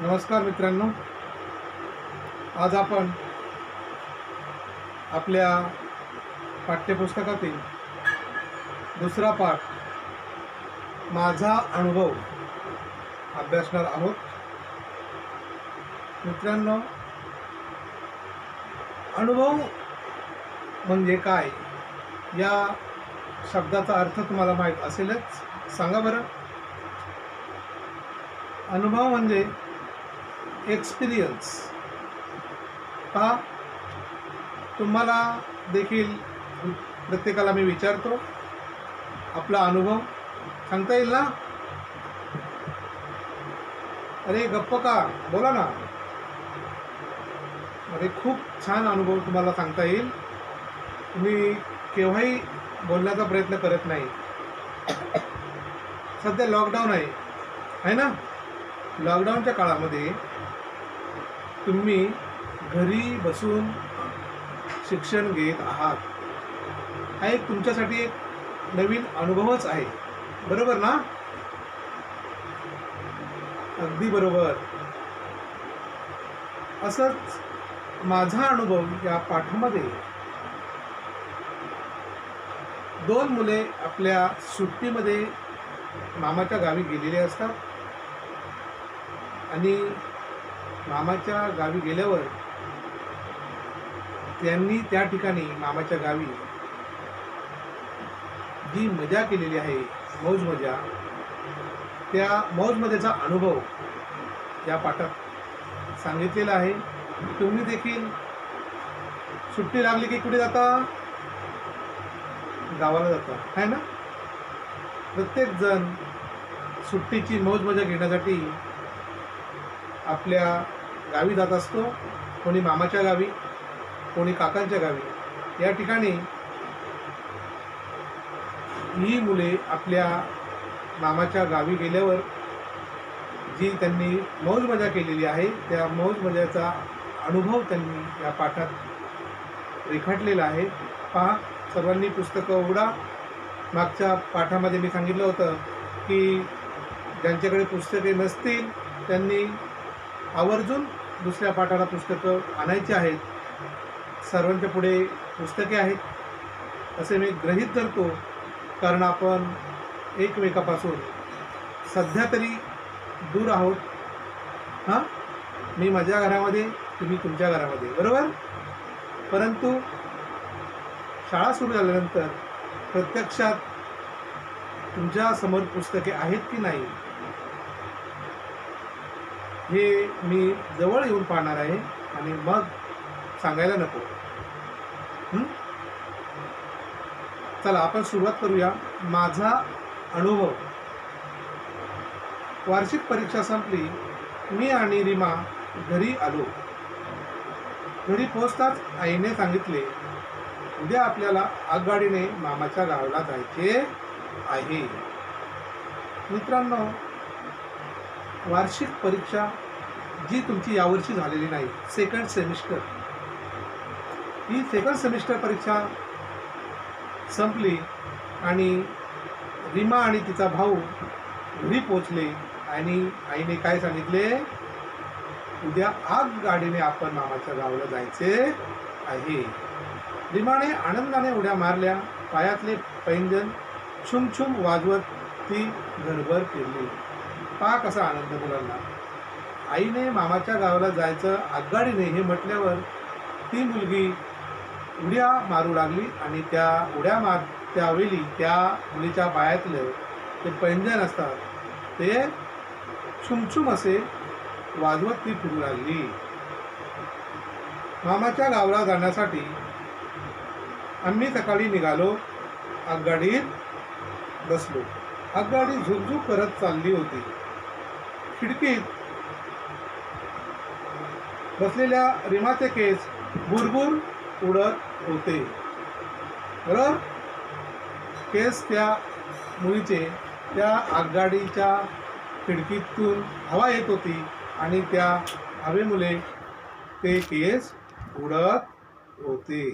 नमस्कार मित्रांनो, आज आपण आपल्या पाठ्यपुस्तकातील दुसरा पाठ माझा अनुभव अभ्यासणार आहोत. मित्रांनो, अनुभव म्हणजे काय या शब्दाचा अर्थ तुम्हाला माहीत असेलच. सांगा बरं. अनुभव म्हणजे एक्सपिरियन्स. हा तुम्हाला देखील प्रत्येकाला मी विचारतो, आपला अनुभव सांगता येईल ना? अरे गप्प का, बोला ना. अरे खूप छान अनुभव तुम्हाला सांगता येईल. तुम्ही केव्हाही बोलण्याचा प्रयत्न करत नाही. सध्या लॉकडाऊन आहे ना. लॉकडाऊनच्या काळामध्ये तुम्ही घरी बसून शिक्षण घेत आहात. हा एक तुमच्यासाठी एक नवीन अनुभवच आहे, बरोबर ना? अगदी बरोबर. असंच माझा अनुभव या पाठामध्ये दोन मुले आपल्या सुट्टीमध्ये मामाच्या गावी गेलेले असतात आणि मामाच्या गावी गेल्यावर त्यांनी त्या ठिकाणी मामाच्या गावी जी मजा केलेली आहे, मौज मजा, त्या मौज मजेचा अनुभव या पाठात सांगितलेला आहे. तुम्ही देखील सुट्टी लागली की कुठे जाता? गावाला जाता, आहे ना? प्रत्येक जण सुट्टीची मौज मजा घेण्यासाठी आपल्या गावी जात असतो. कोणी मामाच्या गावी, कोणी काकांच्या गावी. या ठिकाणी ही मुले आपल्या मामाच्या गावी गेल्यावर जी त्यांनी मौज मजा केलेली आहे, त्या मौज मजाचा अनुभव त्यांनी या पाठात रेखाटलेला आहे. पहा, सर्वांनी पुस्तकं उघडा. मागच्या पाठामध्ये मी सांगितलं होतं की ज्यांच्याकडे पुस्तके नसतील त्यांनी आवर्जून दुसऱ्या पाठाला पुस्तकं आणायची आहेत. सर्वांच्या पुढे पुस्तके आहेत असे मी गृहीत धरतो, कारण आपण एकमेकापासून सध्या तरी दूर आहोत. हां, मी माझ्या घरामध्ये, तुम्ही तुमच्या घरामध्ये, बरोबर. परंतु शाळा सुरू झाल्यानंतर प्रत्यक्षात तुमच्या समोर पुस्तके आहेत की नाही हे मी जवळ येऊन पाहणार आहे आणि मग सांगायला नको. चला आपण सुरुवात करूया. माझा अनुभव. वार्षिक परीक्षा संपली. मी आणि रीमा घरी आलो. घरी पोहोचताच आईने सांगितले, उद्या आपल्याला आगगाडीने मामाच्या गावाला जायचे आहे. मित्रांनो, वार्षिक परीक्षा जी तुमची यावर्षी झालेली नाही, सेकंड सेमिस्टर, ही सेकंड सेमिस्टर परीक्षा संपली आणि रीमा आणि तिचा भाऊ घरी पोचले आणि आईने काय सांगितले, उद्या आगगाडीने आपण मामाच्या गावाला जायचे आहे. रीमाने आनंदाने उड्या मारल्या. पायातले पैंजण छुम छुम वाजवत ती घरभर फिरली. पहा कसा आनंद मुलांना. आईने मामाच्या गावाला जायचं आगगाडीने हे म्हटल्यावर ती मुलगी उड्या मारू लागली आणि त्या उड्या त्यावेळी त्या मुलीच्या पायातलं ते पैंजण असतात ते छुमछुम असे वाजवत ती फिरू लागली. मामाच्या गावाला जाण्यासाठी आम्ही सकाळी निघालो. आगगाडीत बसलो. आगगाडी झुकझुक करत चालली होती. खिडकीत बसलेल्या रीमाचे केस बुरबुर उडत होते. बरोबर, केस त्या मुलीचे त्या आगगाडीच्या खिडकीतून हवा येत होती आणि त्या हवेमुळे ते केस उडत होते.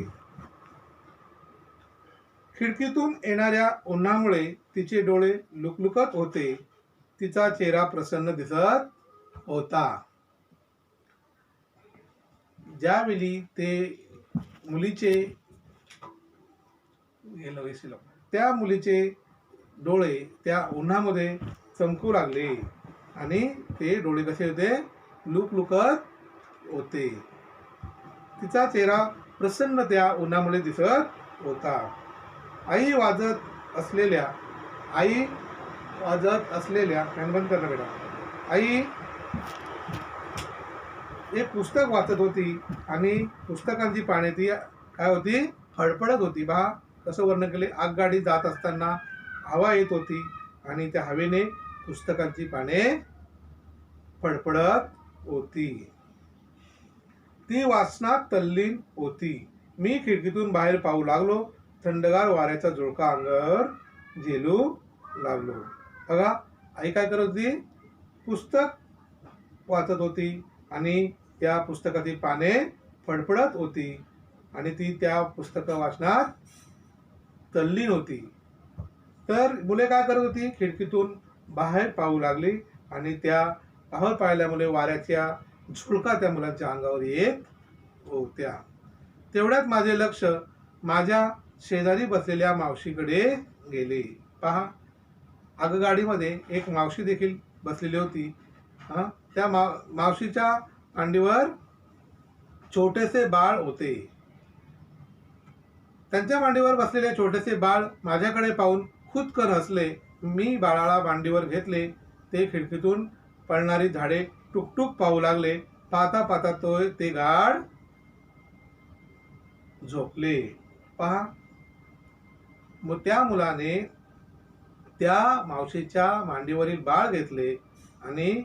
खिडकीतून येणाऱ्या उन्हामुळे तिचे डोळे लुकलुकत होते. तिचा चेहरा प्रसन्न दिसत होता. ज्यावेळी ते मुलीचे त्या मुलीचे डोळे त्या उन्हामध्ये चमकू लागले आणि ते डोळे कसे होते, लुकलुकत होते. तिचा चेहरा प्रसन्न त्या उन्हामुळे दिसत होता. आई वाजत असलेल्या फॅन बंद करणं बेटा. आई एक पुस्तक वाचत होती आणि पुस्तकांची पाने ती काय होती, फडफडत होती. पहा कसं वर्णन केले. आगगाडी जात असताना हवा येत होती आणि त्या हवेने पुस्तकांची पाने फडफडत होती. ती वाचनात तल्लीन होती. मी खिडकीतून बाहेर पाहू लागलो. थंडगार वाऱ्याचा झोळका अंगावर झेलू लागलो. बघा आई काय करत होती, पुस्तक वाचत होती आणि त्या पुस्तकाची पाने फडफडत होती आणि ती त्या पुस्तक वाचनात तल्लीन होती. तर मुले काय करत होती, खिडकीतून बाहेर पाहू लागली आणि त्या बाहेर पाहिल्यामुळे वाऱ्याच्या झुळका त्या मुलांच्या अंगावर येत होत्या. तेवढ्यात माझे लक्ष माझ्या शेजारी बसलेल्या मावशीकडे गेले. पहा आगगाडीमध्ये एक मावशी देखील बसलेली होती. त्या मावशीच्या मांडीवर छोटेसे बाळ होते. त्यांच्या मांडीवर बसलेले छोटेसे बाळ माझ्याकडे पाहून खुदकन हसले. मी बाळाला मांडीवर घेतले. ते खिडकीतून पडणारी झाडे टुकटुक पाहू लागले. पाहता पाहता ते गाढ झोपले. पहा मग त्या मुलाने त्या मावशीच्या मांडीवरील बाळ घेतले आणि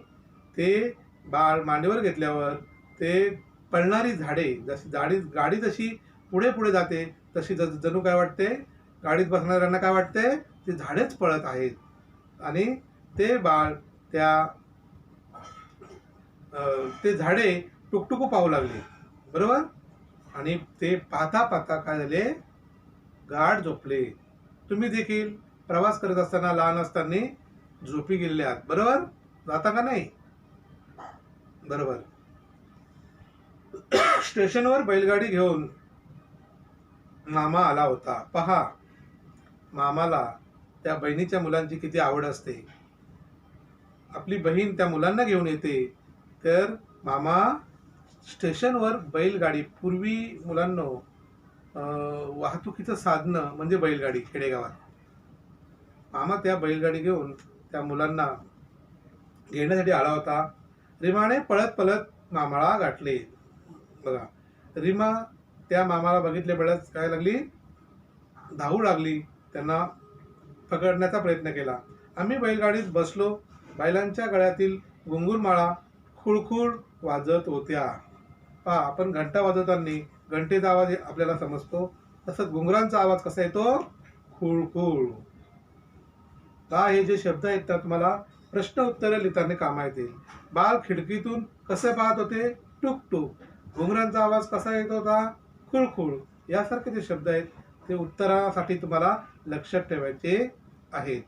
ते बाळ मांडीवर घेतल्यावर ते पळणारी झाडे, जशी गाडी जशी पुढे पुढे जाते तशी जणू काय वाटते, गाडीत बसणाऱ्यांना काय वाटते, ते झाडेच पळत आहेत आणि ते बाळ ते झाडे टुकटुकू पाहू लागले. बरोबर. आणि ते पाहता पाहता काय झाले, गाढ झोपले. तुम्ही देखील प्रवास करत असताना लहान असताना झोपी गेलेले आहात. बरोबर. जाता का नाही. बरोबर. स्टेशनवर बैलगाडी घेऊन मामा आला होता. पहा मामाला त्या बहिणीच्या मुलांची किती आवड असते. आपली बहीण त्या मुलांना घेऊन येते. तर मामा स्टेशनवर बैलगाडी, पूर्वी मुलांनो वाहतुकीचं साधनं म्हणजे बैलगाडी खेडेगावात. मामा त्या बैलगाडी घेऊन त्या मुलांना घेण्यासाठी आला होता. रीमाने पळत पळत मामाला गाठले. बघा रीमा त्या मामाला बघितले बळच काय लागली, धावू लागली. त्यांना पकडण्याचा प्रयत्न केला. आम्ही बैलगाडीत बसलो. बैलांच्या गळ्यातील घुंगुरमाळा खुळखुळ वाजत होत्या. पहा आपण घंटा वाजवताना घंटेचा आवाज आपल्याला समजतो, तसंच घुंगरांचा आवाज कसा येतो, खुळखुळ. का हे जे शब्द आहेत त्या तुम्हाला प्रश्न उत्तरे लिहिताना कामा येतील. बाळ खिडकीतून कसे पाहत होते, टुकटुक. घुंगरांचा आवाज कसा येत होता, खुळखुळ. यासारखे जे शब्द आहेत ते उत्तरासाठी तुम्हाला लक्षात ठेवायचे आहेत.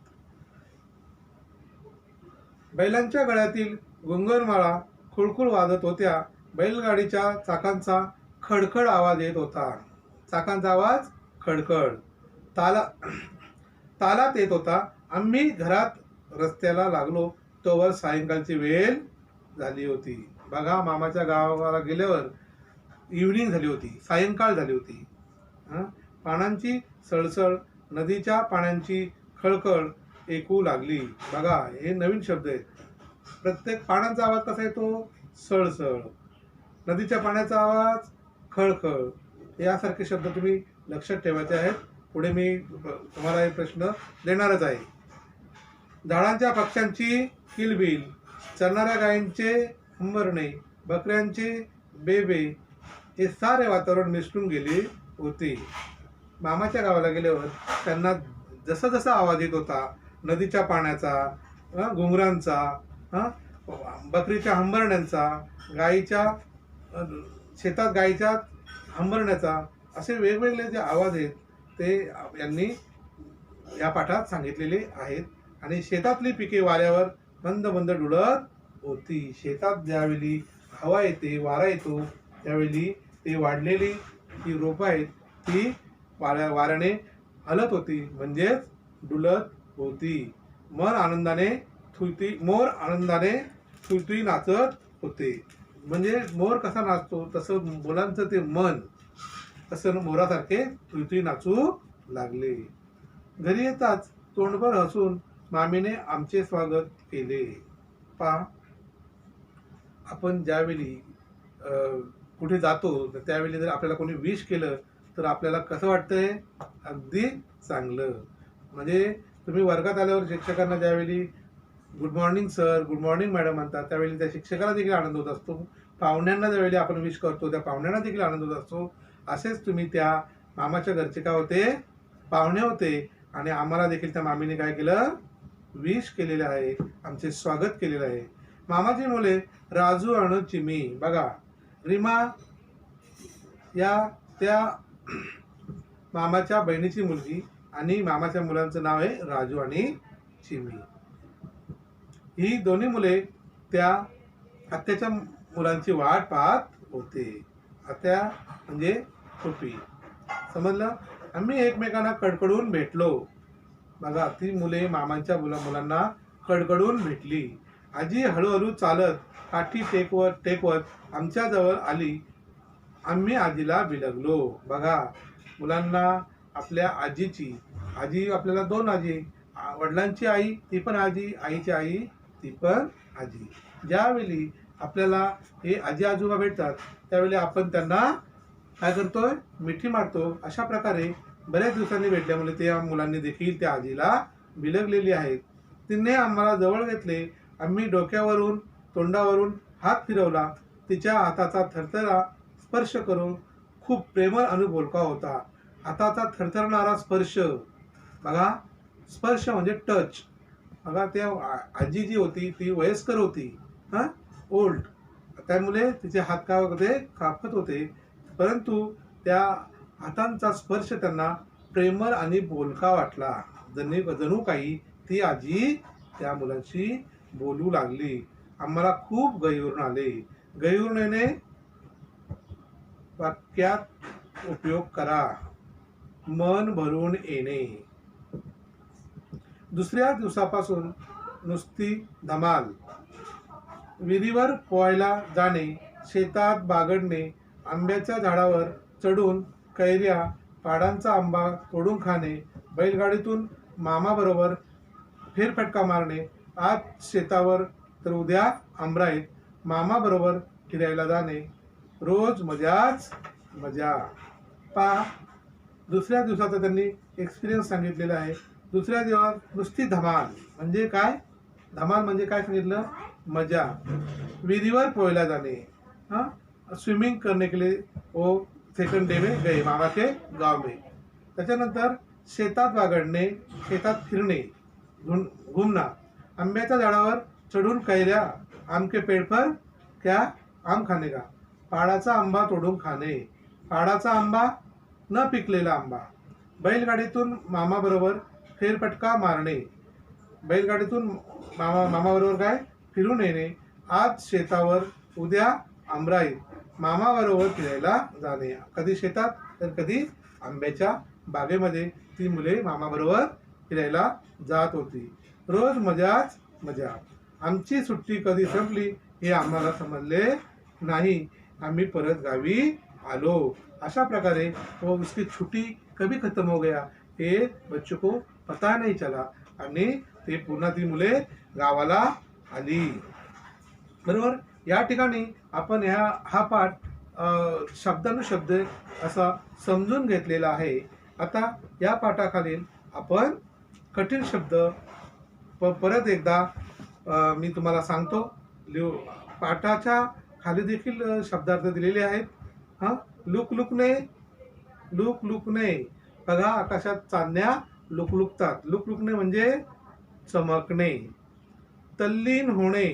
बैलांच्या गळ्यातील घुंगरमाळा खुळखुळ वाजत होत्या. बैलगाडीच्या चाकांचा खडखड आवाज येत होता. चाकांचा आवाज खडखड तालात येत होता. आम्ही घरात रस्त्याला लागलो तोवर सायंकाळची वेळ झाली होती. बघा मामाच्या गावाला गेल्यावर इव्हनिंग झाली होती, सायंकाळ झाली होती. पानांची सळसळ, नदीच्या पाण्याची खळखळ ऐकू लागली. बघा हे नवीन शब्द आहेत. प्रत्येक पाण्याचा आवाज कसा येतो, सळसळ. नदीच्या पाण्याचा आवाज खळखळ. यासारखे शब्द तुम्ही लक्षात ठेवायचे आहेत. पुढे मी तुम्हाला हे प्रश्न देणारच आहे. झाडांच्या पक्ष्यांची किलबिल, चरणाऱ्या गायींचे हंबरणे, बकऱ्यांचे बेबे, हे सारे वातावरण मिसळून गेले होते. मामाच्या गावाला गेल्यावर त्यांना जसा जसा आवाज येत होता, नदीच्या पाण्याचा, घुंगरांचा, बकरीच्या हंबरण्यांचा, गायीच्या शेतात गायीच्या हंबरण्याचा, असे वेगवेगळे जे आवाज आहेत ते यांनी या पाठात सांगितलेले आहेत. आणि शेतातली पिके वाऱ्यावर मंद मंद डुलत होती. शेतात ज्यावेळी हवा येते, वारा येतो, त्यावेळी ती वाढलेली जी रोपं आहेत ती वाऱ्याने हलत होती, म्हणजेच डुलत होती. मोर आनंदाने थुई नाचत होते. म्हणजे मोर कसा नाचतो तसं मुलांचं ते मन तसं मोरासारखे थुई नाचू लागले. घरी येताच तोंडभर हसून मामीने आमचे स्वागत केले. पहा, आपण ज्यावेळी कुठे जातो तर त्यावेळी जर आपल्याला कोणी विश केलं तर आपल्याला कसं वाटतंय? अगदी चांगलं. म्हणजे तुम्ही वर्गात आल्यावर शिक्षकांना ज्यावेळी good morning sir, good morning madam म्हणतात त्यावेळी त्या शिक्षकाला देखील आनंद होत असतो. पाहुण्यांना ज्यावेळी आपण विश करतो त्या पाहुण्यांना देखील आनंद होत असतो. असेच तुम्ही त्या मामाच्या घरचे काय होते? पाहुणे होते. आणि आम्हाला देखील त्या मामीने काय केलं? विश केलेलं आहे, आमचे स्वागत केलेलं आहे. मामाची मुले राजू आणि चिमी. बघा, रीमा या त्या मामाच्या बहिणीची मुलगी आणि मामाच्या मुलांचं नाव आहे राजू आणि चिमी. ही दोन्ही मुले त्या आत्याच्या मुलांची वाट पाहत होते. आत्या म्हणजे टोपी, समजलं? आम्ही एकमेकांना कडकडून भेटलो. बघा, ती मुले मामांच्या मुलांना कडकडून भेटली. आजी हळूहळू चालत काठी टेकवत आमच्याजवळ आली. आम्ही आजीला बिलगलो. बघा, मुलांना आपल्या आजीची, आजी आपल्याला दोन आजी, वडिलांची आई ती पण आजी, आईची आई ती पण आजी. ज्यावेळी आपल्याला हे आजी आजोबा भेटतात त्यावेळी आपण त्यांना काय करतोय? मिठी मारतो. अशा प्रकारे बऱ्याच दिवसांनी भेटल्यामुळे त्या मुलांनी देखील त्या आजीला बिलगलेली आहेत. तिने आम्हाला जवळ घेतले. आम्ही डोक्यावरून तोंडावरून हात फिरवला. तिच्या हाताचा थरथरा स्पर्श करून खूप प्रेमळ अनुभव बोलका होता. हाताचा थरथरणारा स्पर्श. बघा, स्पर्श म्हणजे टच. बघा, त्या आजी जी होती ती वयस्कर होती, ओल्ड, त्यामुळे तिचे हात काय होते? कापत होते. परंतु त्या हातांचा स्पर्श त्यांना प्रेमळ आणि बोलका वाटला. जणू काही ती आजी त्या मुलांशी बोलू लागली. आम्हाला खूप गहिवरून आले. गहिवरून येणे वाक्यात उपयोग करा. मन भरून येणे. दुसऱ्या दिवसापासून नुसती धमाल. विहिरीवर पोहायला जाणे, शेतात बागडणे, आंब्याच्या झाडावर चढून कैऱ्या, पाडांचा आंबा तोडून खाणे, बैलगाडीतून मामाबरोबर फेरफटका मारणे, आज शेतावर तर उद्या आमराईत, मामाबरोबर फिरायला जाणे, रोज मजाच मजा. पहा, दुसऱ्या दिवसाचा त्यांनी एक्सपिरियन्स सांगितलेला आहे. दुसऱ्या दिवसात नुसती धमाल म्हणजे काय? धमाल म्हणजे काय सांगितलं? मजा. विहिरीवर पोहायला जाणे, स्विमिंग करने के लिए वो सेकंड डे में गए मामा के गाव में. त्याच्यानंतर शेतात बागडणे, शेतात फिरणे, घुमना, आंब्याच्या झाडावर चढून कैऱ्या, आम के पेड़ पर क्या आम खाने का, पाडाचा आंबा तोडून खाणे, पाडाचा आंबा न पिकलेला आंबा, बैलगाडीतून मामाबरोबर फेरफटका मारणे, बैलगाडीतून मामाबरोबर काय फिरून येणे, आज शेतावर उद्या आमराईत, मामाबरोबर फिरायला जाणे. कधी शेतात तर कधी आंब्याच्या बागेमध्ये ती मुले मामाबरोबर फिरायला जात होती. रोज मजाच मजा. आमची सुट्टी कधी संपली हे आम्हाला समजले नाही. आम्ही परत गावी आलो. अशा प्रकारे वो उसकी छुट्टी कभी खत्म हो गया हे बच्चों को पता नहीं चला. आणि ते पुन्हा ती मुले गावाला आली. बरोबर. या ठिकाणी आपण हा पाठ शब्दानुशब्द असा समजून घेतलेला आहे. आता या पाठाखालील आपण कठीण शब्द परत एकदा मी तुम्हाला सांगतो. पाठाच्या खाली देखील शब्दार्थ दिलेले आहेत. लुकलुकणे, लुकलुकणे. बघा, आकाशात चांदण्या लुकलुकतात. लुकलुकणे म्हणजे चमकणे. तल्लीन होणे.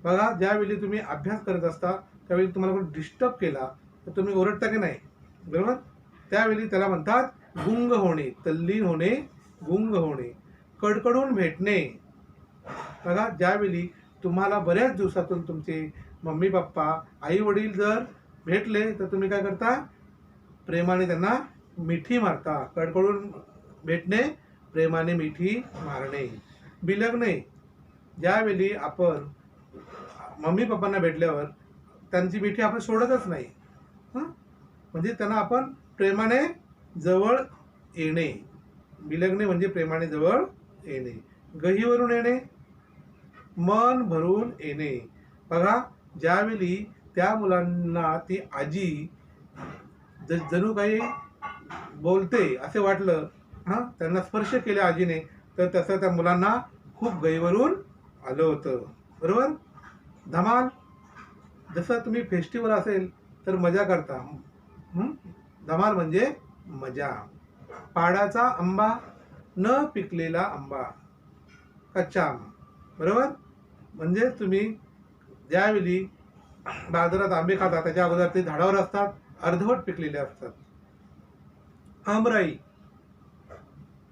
बघा, ज्यावेळी तुम्ही अभ्यास करत असता त्यावेळी तुम्हाला कोणी डिस्टर्ब केला तर तुम्ही ओरडता की नाही? बरोबर. त्यावेळी त्याला म्हणतात गुंग होणे. तल्लीन होणे, गुंग होणे. कडकडून भेटणे. बघा, ज्यावेळी तुम्हाला बऱ्याच दिवसातून तुमचे मम्मी पप्पा आई वडील जर भेटले तर तुम्ही काय करता, प्रेमाने त्यांना मिठी मारता. कडकडून भेटणे, प्रेमाने मिठी मारणे. बिलगणे, ज्यावेळी आपण मम्मी पप्पांना भेटल्यावर त्यांची मिठी आपण सोडतच नाही. हं? म्हणजे त्यांना आपण प्रेमाने जवळ येणे. बिलगणे म्हणजे प्रेमाने जवळ येणे. गहीवरून येणे, मन भरून येणे. बघा, ज्यावेळी त्या मुलांना ती आजी जणू काही बोलते असे वाटलं, त्यांना स्पर्श केल्या आजीने, तर तसं त्या मुलांना खूप गहिवरून आलं होतं. बरोबर. धमाल, जसं तुम्ही फेस्टिवल असेल तर मजा करता. धमाल म्हणजे मजा. पाडाचा आंबा, न पिकलेला आंबा, कच्चा आंबा. बरोबर. म्हणजे तुम्ही ज्यावेळी बाजारात आंबे खाता त्याच्या अगोदर ते झाडावर असतात, अर्धवट पिकलेले असतात. आमराई,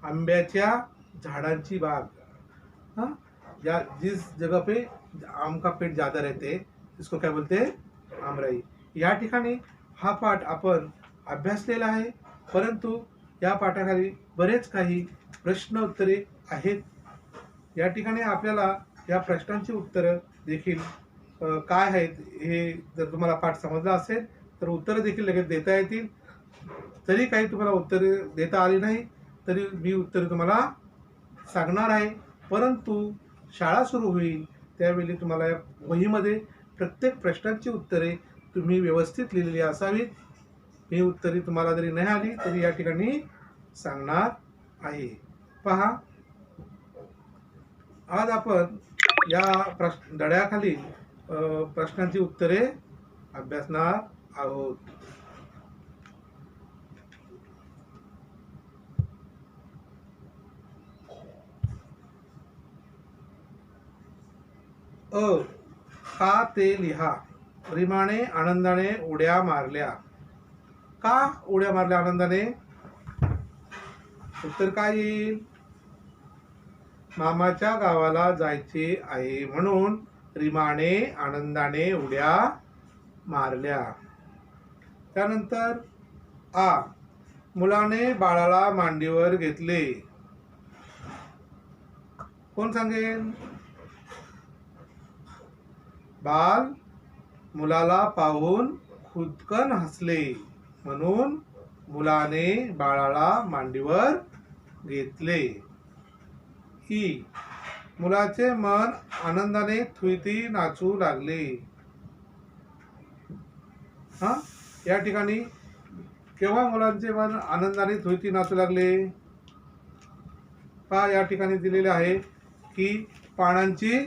आंब्याच्या झाडांची बाग. हाँ, जिस जगह पे आम का पेड़ ज्यादा रहते इसको क्या बोलते हैं, आमराई. या ठिकाणी हा पाठ आपण अभ्यासलेला आहे, परंतु या पाठाखाली बरेच काही प्रश्न उत्तरे आहेत. या ठिकाणी आपल्याला या प्रश्नांची उत्तरं देखील काय आहेत हे जर तुम्हाला पाठ समजला असेल तर उत्तरं देखील लगेच देता येतील. जरी काही तुम्हाला उत्तरे देता आली नाही तरी मी उत्तरे तुम्हाला सांगणार आहे. परंतु शाळा सुरू होईल त्यावेळी तुम्हाला या वहीमध्ये प्रत्येक प्रश्नांची उत्तरे तुम्ही व्यवस्थित लिहिलेली असावीत. ही उत्तरे तुम्हाला जरी नाही आली तरी या ठिकाणी सांगणार आहे. पहा, आज आपण या धड्याखाली प्रश्नांची उत्तरे अभ्यासणार आहोत. का ते लिहा. रीमाने आनंदाने उड्या मारल्या. का उड्या मारल्या आनंदाने? उत्तर काय येईल? मामाच्या गावाला जायचे आहे म्हणून रीमाने आनंदाने उड्या मारल्या. त्यानंतर मुलाने बाळाला मांडीवर घेतले. कोण सांगेल? बाल मुलाला पाहून खुदकन हसले म्हणून मुलाने बाळाला मांडीवर घेतले. मुलाचे मन आनंदाने थुईती नाचू लागले. या ठिकाणी केव्हा मुलांचे मन आनंदाने थुईती नाचू लागले? या ठिकाणी दिलेले आहे की पाण्याची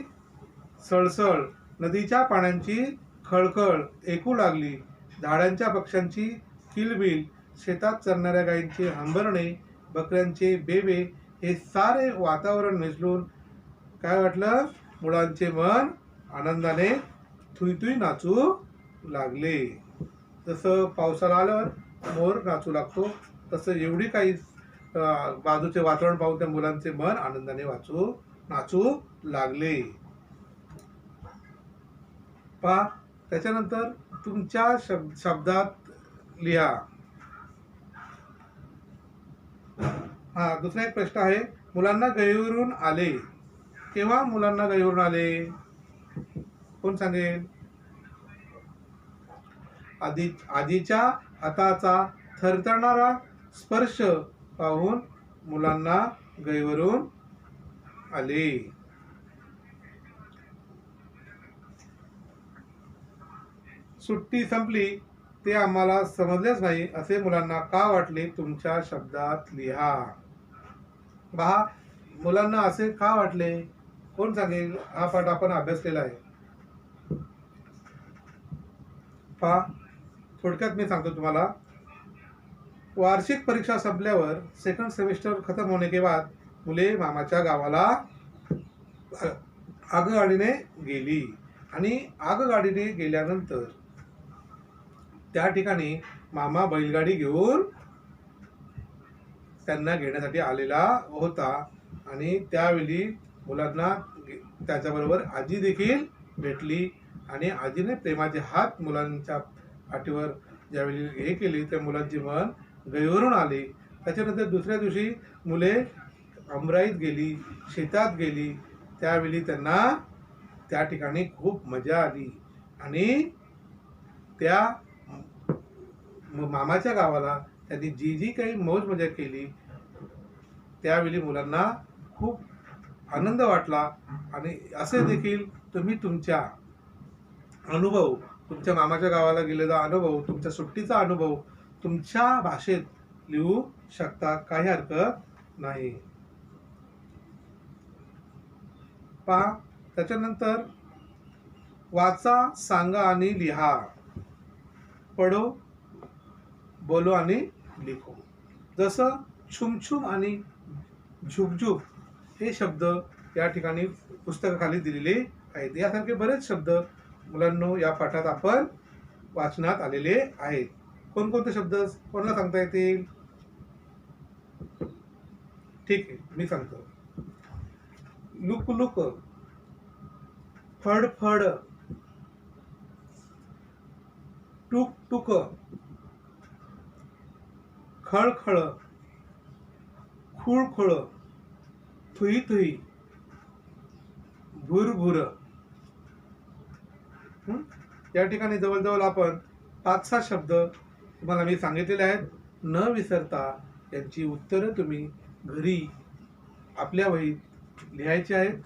सळसळ, नदीच्या पाण्याची खळखळ ऐकू लागली, झाडांच्या पक्ष्यांची किलबिल, शेतात चरणाऱ्या गायींचे हंबरणे, बकऱ्यांचे बेबे, हे सारे वातावरण मिसळून काय वाटलं? मुलांचे मन आनंदाने थुईथुई नाचू लागले. जसं पावसाला आल्यावर मोर नाचू लागतो तसं एवढी काही बाजूचे वातावरण पाहून त्या मुलांचे मन आनंदाने नाचू लागले. पहा, त्याच्यानंतर तुमच्या शब्दात लिहा. दुसरा एक प्रश्न आहे, मुलांना गहिवरून आले. केव्हा मुलांना गहिवरून आले? कोण सांगेल? आजीच्या हाताचा थरथरणारा स्पर्श पाहून मुलांना गहिवरून आले. सुट्टी संपली ते आम्हाला समजलेच नाही असे मुलांना का वाटले? तुमच्या शब्दात लिहा. पहा, मुलांना असे का वाटले? कोण सांगेल? हा पाठ आपण अभ्यासलेला आहे. पहा, थोडक्यात मी सांगतो तुम्हाला. वार्षिक परीक्षा संपल्यावर सेकंड सेमिस्टर खत्म होने के बाद मुले मामाच्या गावाला आगगाडीने गेली आणि आगगाडीने गेल्यानंतर त्या ठिकाणी मामा बैलगाडी घेऊन त्यांना घेण्यासाठी आलेला होता आणि त्यावेळी मुलांना त्याच्याबरोबर आजी देखील भेटली आणि आजीने प्रेमाचे हात मुलांच्या पाठीवर ज्यावेळी हे केली त्या मुलांची मन गहिवरून आली. त्याच्यानंतर दुसऱ्या दिवशी मुले आमराईत गेली, शेतात गेली. त्यावेळी त्यांना त्या ठिकाणी खूप मजा आली आणि त्या मामाच्या गावाला त्यांनी जी जी काही मौज मजा केली त्यावेळी मुलांना खूप आनंद वाटला. आणि असे देखील तुम्ही तुमच्या अनुभव, तुमच्या मामाच्या गावाला गेलेला अनुभव, तुमच्या सुट्टीचा अनुभव तुमच्या भाषेत लिहू शकता, काही हरकत नाही. पहा, त्याच्यानंतर वाचा, सांगा आणि लिहा. पढो, बोलो आणि लिखो. जसं छुमछुम आणि झुकझुक हे शब्द या ठिकाणी पुस्तकाखाली दिलेले आहेत. यासारखे बरेच शब्द मुलांनो या पाठात आपण वाचनात आलेले आहेत. कोणकोणते शब्द कोणाला सांगता येतील? ठीक आहे, मी सांगतो. लुक लुक, फड फड, टुक टुक, खळ खळ, खुळ खुळ, थुई थुई, भुर भुर. या ठिकाणी जवळजवळ आपण 5-6 शब्द तुम्हाला मी सांगितलेले आहेत. न विसरता यांची उत्तरं तुम्ही घरी आपल्या वहीत लिहायची आहेत.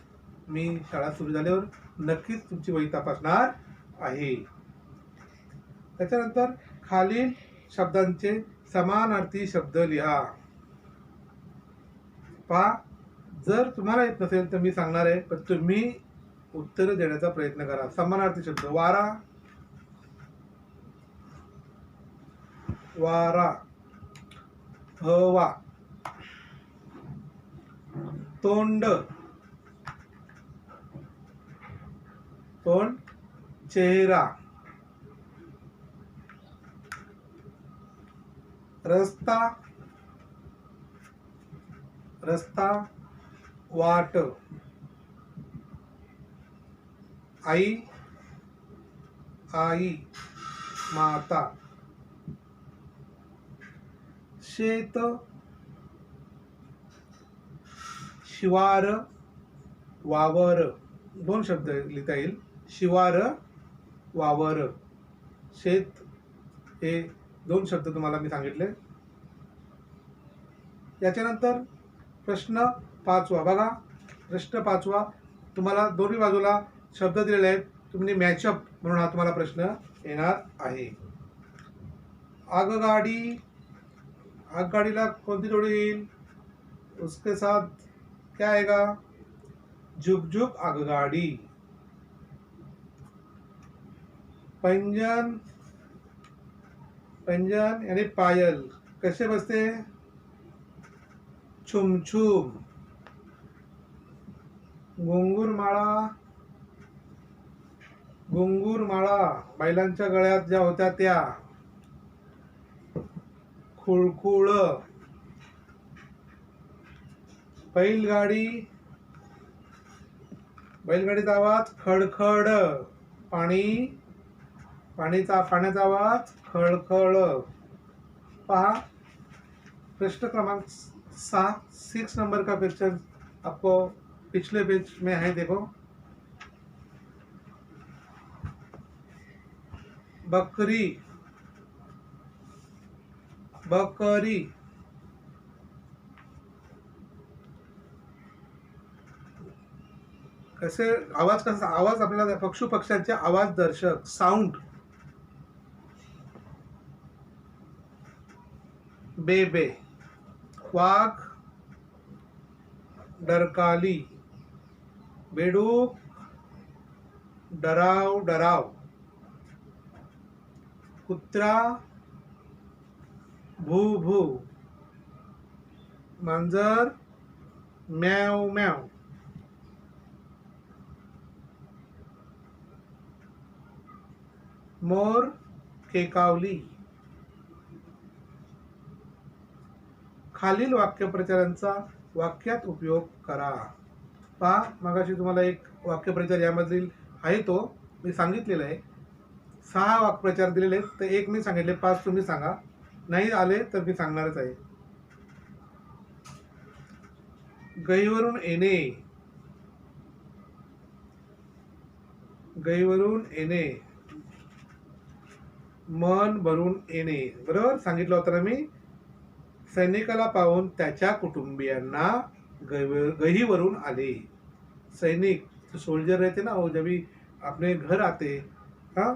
मी शाळा सुरू झाल्यावर नक्कीच तुमची वही तपासणार आहे. त्याच्यानंतर खालील शब्दांचे समानार्थी शब्द लिहा. पहा, जर तुम्हाला येत नसेल तर मी सांगणार आहे, पण तुम्ही उत्तर देण्याचा प्रयत्न करा. समानार्थी शब्द: वारा, वारा, हवा, तोंड, तोंड, चेहरा, रस्ता, रस्ता, वाट, आई, आई, माता, शेत, शिवार, वावर. 2 शब्द लिहिता येईल: शिवार, वावर. शेत हे 2 शब्द तुम्हाला मी सांगितले. याच्यानंतर प्रश्न 5वा बघा. प्रश्न 5वा तुम्हाला दोन्ही बाजूला शब्द दिलेले आहेत. तुम्ही मॅचअप म्हणून हा तुम्हाला प्रश्न येणार आहे. आगगाडी, आगगाडीला कोणती जोडी येईल? उसके साथ क्या आएगा? झुक झुक आगगाडी. पैंजण, पैंजण यानी पायल कसे बसते? छुमछुम. घुंगूरमाळा, घुंगूरमाळा बैलांच्या गळ्यात ज्या होत्या त्या. खुळखुळ. बैलगाडी, बैलगाडीचा आवाज खडखड. पाणी, पाण्याचा आवाज खळखळ. पहा, प्रश्न क्रमांक 6 नंबर का क्वेश्चन आपको पिछले पेज में है, देखो. बकरी, बकरी. कसे आवाज, कसा आवाज आपल्याला पशु पक्ष्यांचे आवाज दर्शक साऊंड. बेबे, वाघ, डरकाली, बेडूक, डराव डराव, कुत्रा, भू भू, मांजर, म्याव म्याव, मोर, केकावली. खालील वाक्यप्रचारांचा वाक्यात उपयोग करा. पहा, मगाशी तुम्हाला एक वाक्यप्रचार यामधील आहे तो मी सांगितलेला आहे. 6 वाक्प्रचार दिलेले आहेत, तर एक मी सांगितले, 5 तुम्ही सांगा. नाही आले तर मी सांगणारच आहे. गहीवरून येणे, गहीवरून येणे, मन भरून येणे. बरोबर सांगितलं होतं ना मी. सैनिकाला पाहून त्याच्या कुटुंबियांना गहीवरून आले. सैनिक सोल्जर रहते ना, वो जब भी अपने घर आते, हाँ,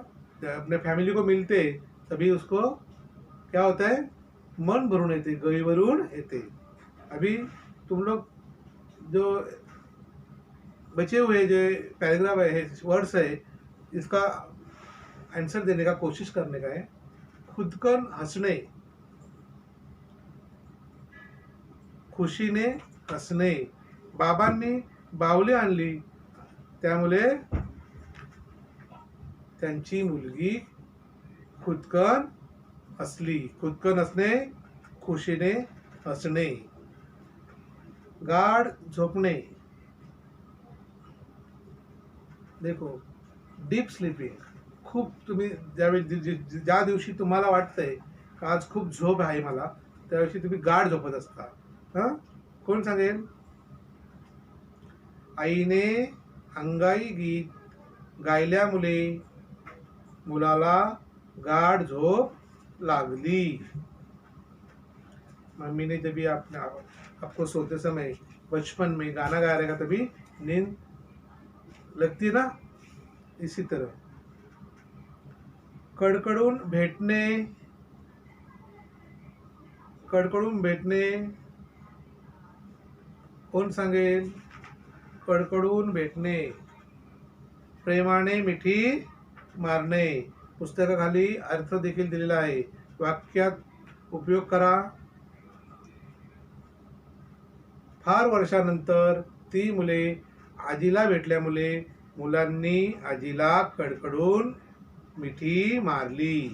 अपने फैमिली को मिलते, तभी उसको क्या होता है, मन भरून येते, गहीवरून येते. अभी तुम लोग जो बचे हुए जो पैराग्राफ है, वर्ड्स है, इसका आंसर देने का कोशिश करने का है. खुदकन हसणे, खुशीने हसणे. बाबांनी बाहुली आणली, त्यामुळे त्यांची मुलगी खुदकन हसली. खुदकन हसणे, खुशीने हसणे. गाढ झोपणे, देखो डीप स्लीपिंग. खूप तुम्ही ज्या दिवशी तुम्हाला वाटतंय का आज खूप झोप आहे मला, त्या दिवशी तुम्ही गाढ झोपत असता. हां, कोण सांगेल? आईने अंगाई गीत गायल्यामुळे मुलाला गाढ झोप लागली. मम्मी ने जब भी आपको सोते समय बचपन में गाना गाया रहेगा तभी नींद लगती है ना, इसी तरह. कडकडून भेटणे, कडकडून भेटणे. कोण सांगेल? कडकडून भेटणे. प्रेमाने मिठी मारणे. पुस्तकाखाली अर्थ देखील दिलेला आहे, वाक्यात उपयोग करा. फार वर्षानंतर ती मुले आजीला भेटल्यामुळे मुलांनी आजीला कडकडून मिठी मारली.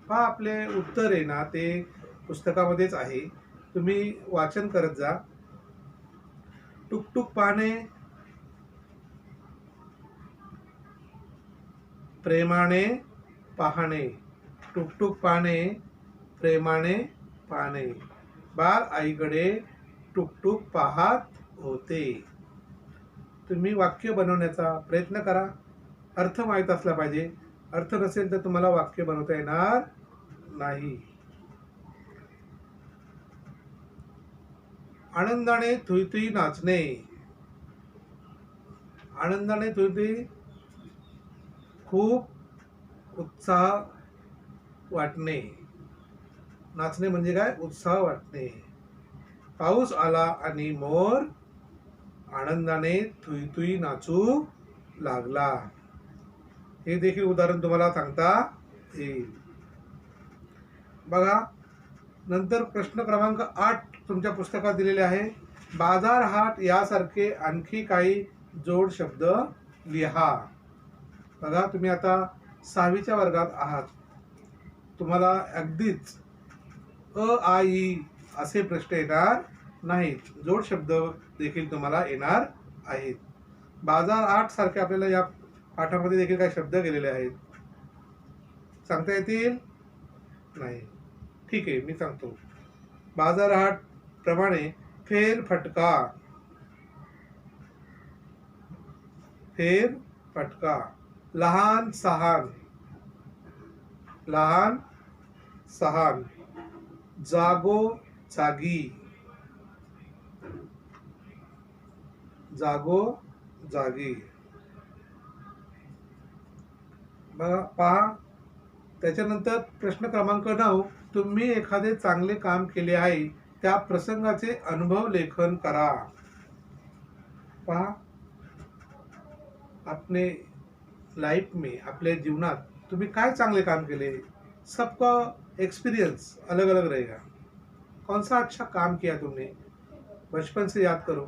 पहा, आपले उत्तर आहे ना ते पुस्तकामध्येच आहे, तुम्ही वाचन करत जा. टुकटुक पाहणे, प्रेमाने पाहणे. टुकटुक पाहणे, प्रेमाने पाहणे. बाळ आईकडे टुकटुक पाहत होते. तुम्ही वाक्य बनवण्याचा प्रयत्न करा. अर्थ माहीत असला पाहिजे. अर्थ नसेल तर तुम्हाला वाक्य बनवता येणार नाही. आनंदाने थुईथुई नाचणे. आनंदाने थुईथुई, खूप उत्साह वाटणे. नाचणे म्हणजे काय? उत्साह वाटणे. पाऊस आला आणि मोर आनंदाने थुईथुई नाचू लागला. हे देखील उदाहरण तुम्हाला सांगता येईल. बघा, नंतर प्रश्न क्रमांक 8 तुमच्या पुस्तकात दिलेले आहे. बाजार हाट यासारखे आणखी काही जोड शब्द लिहा. बघा, तुम्ही आता 6वीच्या वर्गात आहात. तुम्हाला अगदीच अ आ इ असे प्रश्न येणार नाहीत. जोड शब्द देखील तुम्हाला येणार आहेत. बाजार हाट सारखे आपल्याला या पाठामध्ये देखील काही शब्द गेलेले आहेत. सांगता येतील? नाही. ठीक आहे, मी सांगतो. बाजार हाट प्रमाणे फेर फटका. फेर फटका. लहान सहान. लहान सहान. जागो जागी. जागो जागी. बघा, पहा, त्याच्यानंतर प्रश्न क्रमांक 9. तुम्ही एखादे चांगले काम केले आहे, त्या प्रसंगाचे अनुभव लेखन करा. पहा, अपने लाइफ में, आपल्या जीवनात तुम्ही काय चांगले काम केले, सबका एक्सपीरियंस अलग अलग रहेगा. कौन सा अच्छा काम किया तुमने, बचपन से याद करो.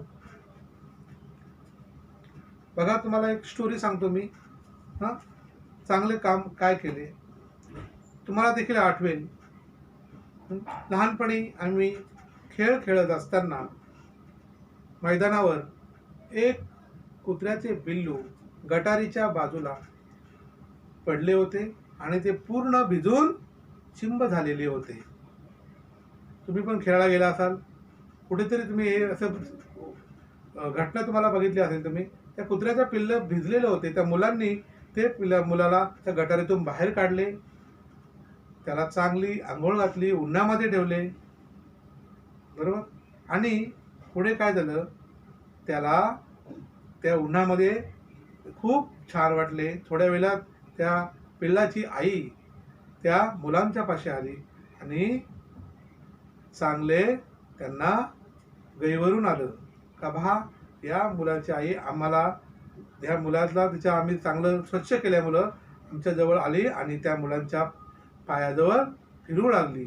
बघा, तुम्हाला एक स्टोरी सांगतो मी. हां, चांगले काम काय केले तुम्हाला देखील आठवेल. लहानपणी आम्ही खेळ खेळत असताना मैदानावर एक कुत्र्याचे पिल्लू गटारीच्या बाजूला पडले होते आणि ते पूर्ण भिजून चिंब झालेले होते. तुम्ही पण खेळायला गेला असाल, कुठेतरी तुम्ही हे असं घटना तुम्हाला बघितली असेल. तुम्ही त्या कुत्र्याचं पिल्लं भिजलेलं होते. त्या मुलांनी ते मुलाला त्या गटारीतून बाहेर काढले, त्याला चांगली अंघोळ घातली, उन्हामध्ये ठेवले, बरोबर. आणि पुढे काय झालं, त्याला त्या उन्हामध्ये खूप छान वाटले. थोड्या वेळात त्या पिल्लाची आई त्या मुलांच्या पाशी आली आणि चांगले त्यांना गैवरून आलं का, पहा या मुलाची आई आम्हाला, ह्या मुलाला तिच्या आम्ही चांगलं स्वच्छ केल्यामुळं आमच्या जवळ आली आणि त्या मुलांच्या पायाजवळ फिरू लागली.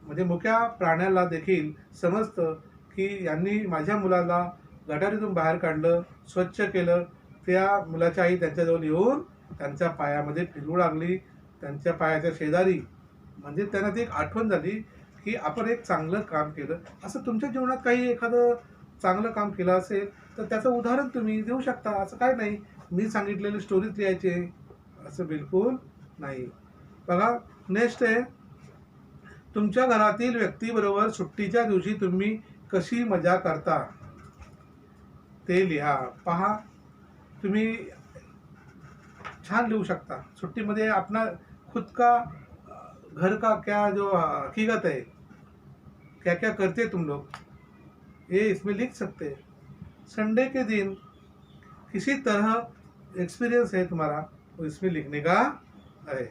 म्हणजे मुक्या प्राण्याला देखील समजतं की यांनी माझ्या मुलाला गटारीतून बाहेर काढलं, स्वच्छ केलं. त्या मुलाची आई त्यांच्याजवळ येऊन त्यांच्या पायामध्ये फिरू लागली, त्यांच्या पायाच्या शेजारी. म्हणजे त्यांना ती एक आठवण झाली की आपण एक चांगलं काम केलं. असं तुमच्या जीवनात काही एखादं चांगलं काम केलं असेल तर त्याचं उदाहरण तुम्ही देऊ शकता. असं काय नाही मी सांगितलेली स्टोरीज लिहायचे असं बिलकुल नाही. बघा, नेक्स्ट आहे, तुमच्या घरातील व्यक्तीबरोबर सुट्टीच्या दिवशी तुम्ही कशी मजा करता ते लिहा. पहा, तुम्ही छान लिहू शकता. सुट्टीमध्ये अपना खुद का घर का क्या जो हकीकत है, क्या क्या करते तुम लोग, ये इसमें लिख सकते हैं. संडे के दिन किसी तरह एक्सपीरियंस है तुम्हारा, वो इसमें लिखने का है.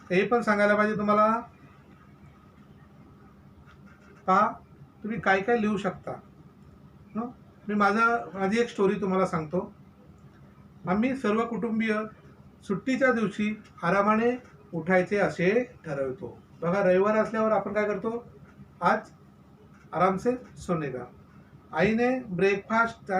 हे पण सांगायला पाहिजे तुम्हाला. पहा, तुम्ही काय काय लिहू शकता. मी माझी एक स्टोरी तुम्हाला सांगतो. आम्ही सर्व कुटुंबीय सुट्टीच्या दिवशी आरामाने उठायचे असे ठरवतो. बघा, रविवार असल्यावर आपण काय करतो, आज आराम से सोने का. आईने ब्रेकफास्ट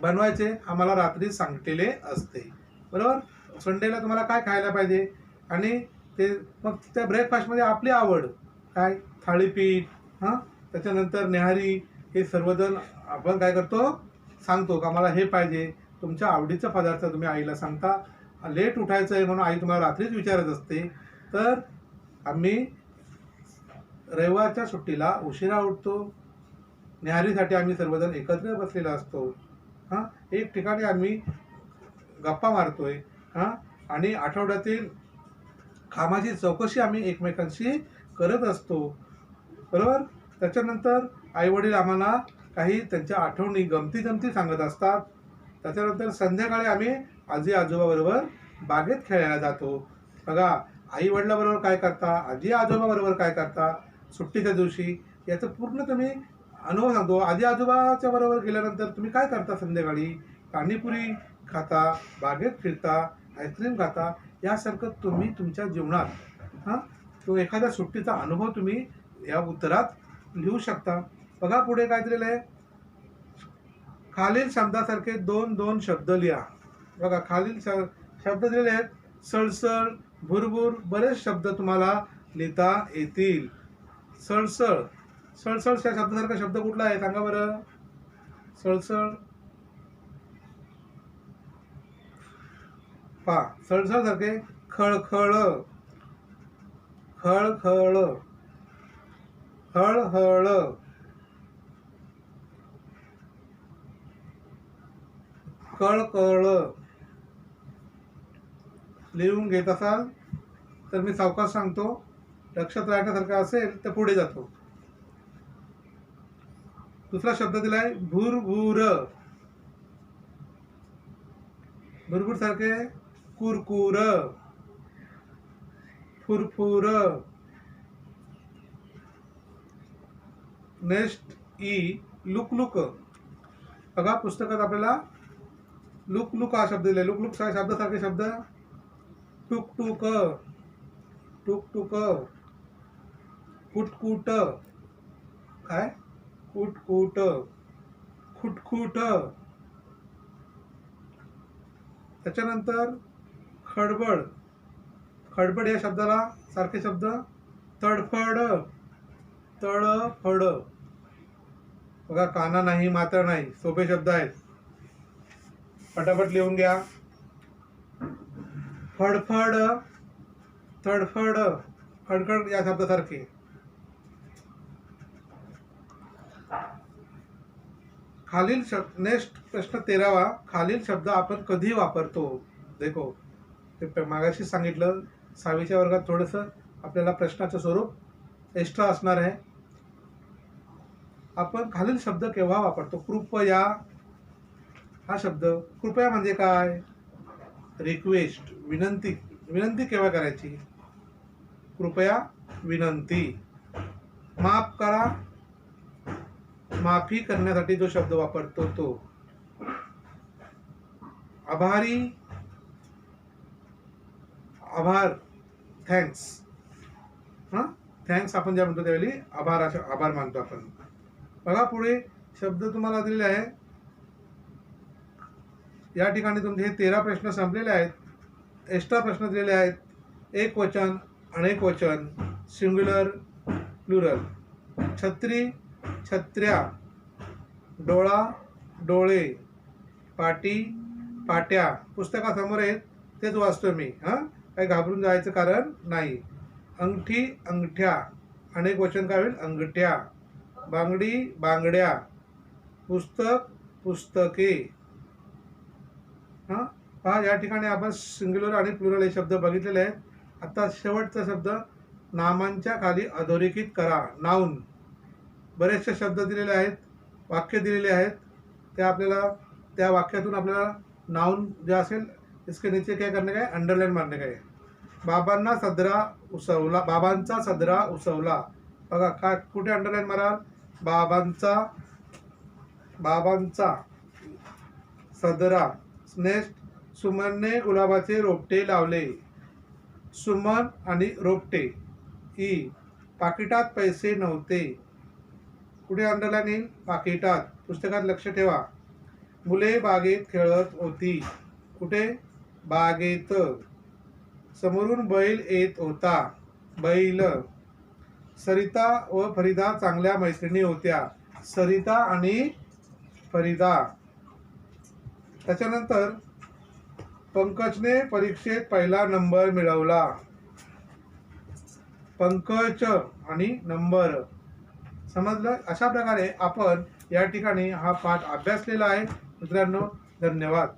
बनवायचे आम्हाला रात्री सांगितलेले असते, बरोबर. संडेला तुम्हाला काय खायला पाहिजे आणि ते मग त्या ब्रेकफास्टमध्ये आपली आवड काय, थाळीपीठ, त्याच्यानंतर न्याहारी, हे सर्वजण आपण काय करतो, सांगतो का मला हे पाहिजे. तुमच्या आवडीचा पदार्थ तुम्ही आईला सांगता. लेट उठायचं आहे म्हणून आई तुम्हाला रात्रीच विचारत असते. तर आम्ही रविवारच्या सुट्टीला उशिरा उठतो. न्याहारीसाठी आम्ही सर्वजण एकत्र बसलेला असतो. एक ठिकाणी आम्ही गप्पा मारतोय, आणि आठवड्यातील कामाची चौकशी आम्ही एकमेकांशी करत असतो, बरोबर. त्याच्यानंतर आईवडील आम्हाला काही त्यांच्या आठवणी गमती सांगत असतात. त्याच्यानंतर संध्याकाळी आम्ही आजी आजोबाबरोबर बागेत खेळायला जातो. बघा, आई वडिलाबरोबर काय करता, आजी आजोबाबरोबर काय करता सुट्टीच्या दिवशी, याचं पूर्ण तुम्ही अनुभव सांगतो. आजी आजोबाच्या बरोबर गेल्यानंतर तुम्ही काय करता, संध्याकाळी पाणीपुरी खाता, बागेत फिरता, आईस्क्रीम खाता. यासारखं तुम्ही तुमच्या जीवनात तो एखाद्या सुट्टीचा अनुभव तुम्ही या उत्तरात लिहू शकता. बघा, पुढे काय दिलेलं आहे, खालील शब्दासारखे 2-2 शब्द लिहा. बघा, खालील शब्द दिलेले आहेत, सळसळ, भुरभुर, बरेच शब्द तुम्हाला लिहिता येतील. सळसळ, सळसळ या शब्दासारखा शब्द कुठला आहे सांगा बरं. सळसळ, पहा, सळसळ सारखे खळखळ, खळखळ, हळहळ, कळकळ. लिहून घेत असाल तर मी सावकाश सांगतो, लक्षात राहण्यासारखं असेल तर पुढे जातो. दुसरा शब्द दिलाय भुरभुर. भुरभुर सारखे कुरकुर, फुरफुर. नेक्स्ट ई, लुकलुक. बघा, पुस्तकात आपल्याला लुकलुक हा शब्द दिलाय. लुकलुक शब्दासारखे शब्द टुकटुक, टुकटुक, कुटकुट, काय कुटकुट, खुटखुट. त्याच्यानंतर खडबड. खडबड या शब्दाला सारखे शब्द तडफड, तळफड. बघा, काना नाही, मात्र नाही, सोपे शब्द आहेत. पटापट लिहून घ्या. फडफड, तडफड, खडखड या शब्दासारखे. खालील शब्द, नेक्स्ट प्रश्न 13वा. खालील शब्द आपण कधी वापरतो? देखो, ते मागाशी सांगितलं 6वीच्या वर्गात थोडंसं आपल्याला प्रश्नाचं स्वरूप एक्स्ट्रा असणार आहे. आपण खालील शब्द केव्हा वापरतो? कृपया हा शब्द, कृपया म्हणजे काय? रिक्वेस्ट, विनंती. विनंती केव्हा करायची? कृपया विनंती. माफ करा, माफी करण्यासाठी जो शब्द वापरतो तो. आभारी, आभार, थँक्स. हां, थँक्स आपण ज्या म्हणतो त्यावेळी आभार मानतो आपण. बघा पुढे शब्द तुम्हाला दिलेले आहे. या ठिकाणी तुमचे हे 13 प्रश्न संपलेले आहेत. एक्स्ट्रा प्रश्न दिलेले आहेत. एक वचन, अनेक वचन, सिंग्युलर, प्लुरल. छत्री, छत्र्या, डोळा, डोळे, पाटी, पाट्या. पुस्तकासमोर आहेत तेच वाचतो मी. हां, काही घाबरून जायचं कारण नाही. अंगठी, अंगठ्या, अनेक वचन काय होईल? अंगठ्या. बांगडी, बांगड्या, पुस्तक, पुस्तके. हां, पहा या ठिकाणी आपण सिंग्युलर आणि प्लुरल हे शब्द बघितलेले आहेत. आता शेवटचा शब्द, नामांच्या खाली अधोरेखित करा. नाऊन. बरेचसे शब्द दिलेले आहेत, वाक्य दिलेले आहेत. ते आपल्याला त्या वाक्यातून आपल्याला नाऊन जे असेल इसके नीचे काय करणे काय? अंडरलाईन मारणे काय. बाबांना सदरा उसवला, बाबांचा सदरा उसवला. बघा काय, कुठे अंडरलाईन माराल? बाबांचा, बाबांचा सदरा. नेक्स्ट, सुमनने गुलाबाचे रोपटे लावले. सुमन आणि रोपटे. ई, पाकिटात पैसे नव्हते. कुठे अंडरलाईन येईल? पाकिटात. पुस्तकात लक्ष ठेवा. मुले बागेत खेळत होती. कुठे? बागेत. समोरून बैल येत होता. बैल. सरिता व फरीदा चांगल्या मैत्रिणी होत्या. सरिता आणि फरीदा. त्याच्यानंतर पंकजने परीक्षेत पहिला नंबर मिळवला. पंकज आणि नंबर. समजलं? अशा प्रकारे आपण या ठिकाणी हा पाठ अभ्यासलेला आहे. मित्रांनो, धन्यवाद.